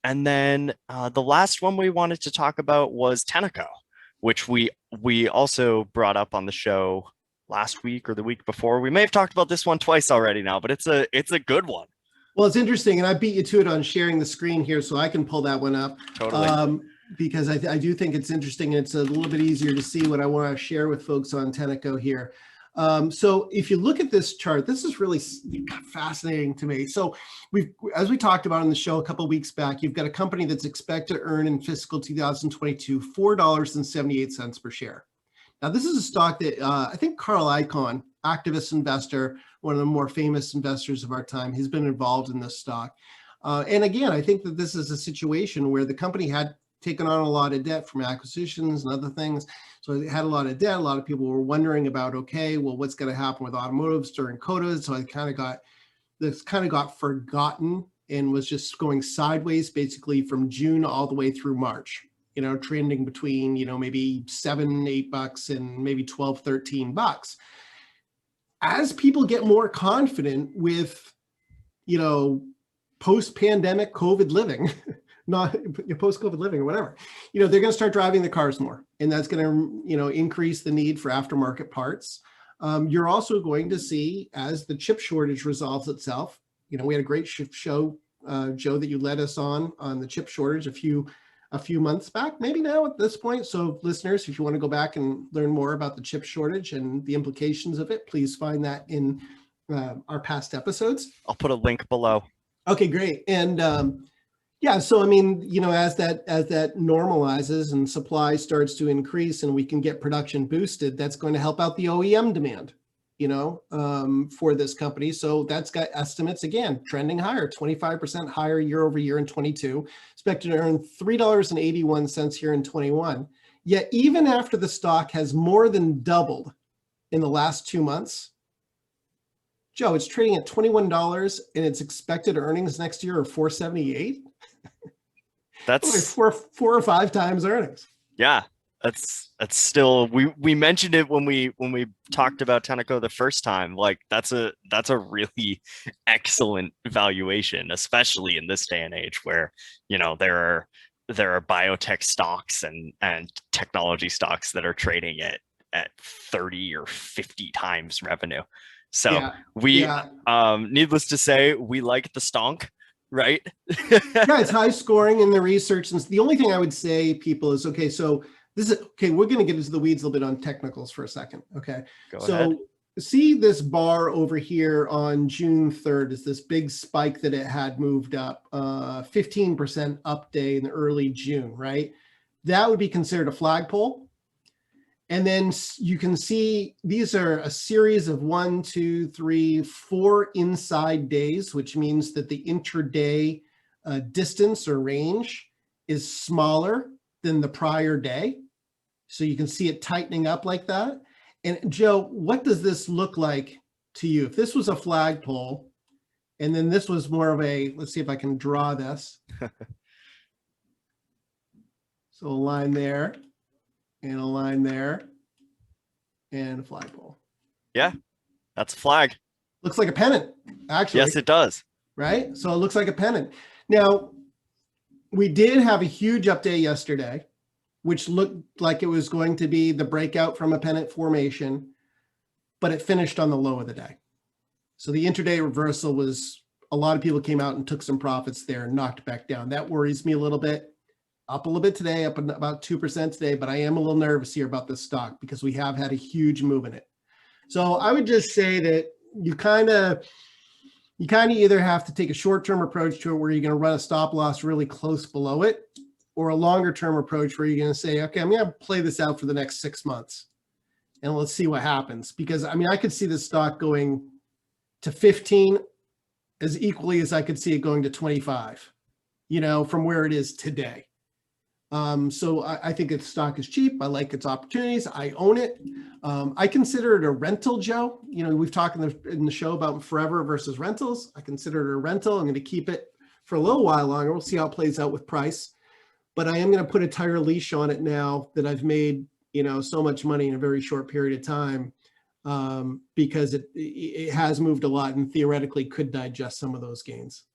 And then the last one we wanted to talk about was Tenneco, which we also brought up on the show last week or the week before. We may have talked about this one twice already now, but it's a good one. Well, it's interesting, and I beat you to it on sharing the screen here, so I can pull that one up. Totally. Because I do think it's interesting, and it's a little bit easier to see what I want to share with folks on Tenneco here. So if you look at this chart, this is really fascinating to me. So as we talked about on the show a couple of weeks back, you've got a company that's expected to earn in fiscal 2022 $4.78 per share. Now, this is a stock that I think Carl Icahn, activist investor, one of the more famous investors of our time, he's been involved in this stock. And again, I think that this is a situation where the company had taken on a lot of debt from acquisitions and other things. So it had a lot of debt. A lot of people were wondering about, okay, well, what's going to happen with automotives during COVID? So this kind of got forgotten and was just going sideways basically from June all the way through March, trending between, maybe $7-8 and maybe $12-13. As people get more confident with, post-pandemic COVID living, not post-COVID living or whatever, they're going to start driving the cars more, and that's going to, increase the need for aftermarket parts. You're also going to see, as the chip shortage resolves itself, we had a great show, Joe, that you led us on the chip shortage a few months back, maybe now at this point. So listeners, if you want to go back and learn more about the chip shortage and the implications of it, please find that in our past episodes. I'll put a link below. Okay, great. And so I mean, as that normalizes and supply starts to increase and we can get production boosted, that's going to help out the OEM demand, for this company. So that's got estimates, again, trending higher, 25% higher year over year in 22, expected to earn $3.81 here in 21. Yet even after the stock has more than doubled in the last 2 months, Joe, it's trading at $21 and its expected earnings next year are $4.78. That's like four or five times earnings. Yeah, that's still, we mentioned it when we talked about Tenneco the first time. Like that's a really excellent valuation, especially in this day and age where there are biotech stocks and technology stocks that are trading at 30 or 50 times revenue. So needless to say, we like the stonk, right? Yeah, it's high scoring in the research. And the only thing I would say, people, is, okay, so we're going to get into the weeds a little bit on technicals for a second. Okay. Go ahead. See this bar over here on June 3rd is this big spike that it had moved up, 15% up day in early June, right? That would be considered a flagpole. And then you can see these are a series of 1, 2, 3, 4 inside days, which means that the intraday distance or range is smaller than the prior day. So you can see it tightening up like that. And Joe, what does this look like to you? If this was a flagpole, and then this was more of a, let's see if I can draw this. So a line there. And a line there, and a flagpole. Yeah, that's a flag. Looks like a pennant, actually. Yes, it does. Right? So it looks like a pennant. Now, we did have a huge update yesterday, which looked like it was going to be the breakout from a pennant formation, but it finished on the low of the day. So the intraday reversal was, a lot of people came out and took some profits there and knocked back down. That worries me a little bit. Up a little bit today, up about 2% today, but I am a little nervous here about this stock because we have had a huge move in it. So I would just say that you kind of either have to take a short-term approach to it where you're going to run a stop loss really close below it, or a longer-term approach where you're going to say, okay, I'm going to play this out for the next 6 months and let's see what happens. Because I mean, I could see this stock going to 15 as equally as I could see it going to 25, from where it is today. So I think its stock is cheap. I like its opportunities. I own it. I consider it a rental, Joe. We've talked in the show about forever versus rentals. I consider it a rental. I'm going to keep it for a little while longer. We'll see how it plays out with price. But I am going to put a tire leash on it now that I've made, so much money in a very short period of time, because it has moved a lot and theoretically could digest some of those gains.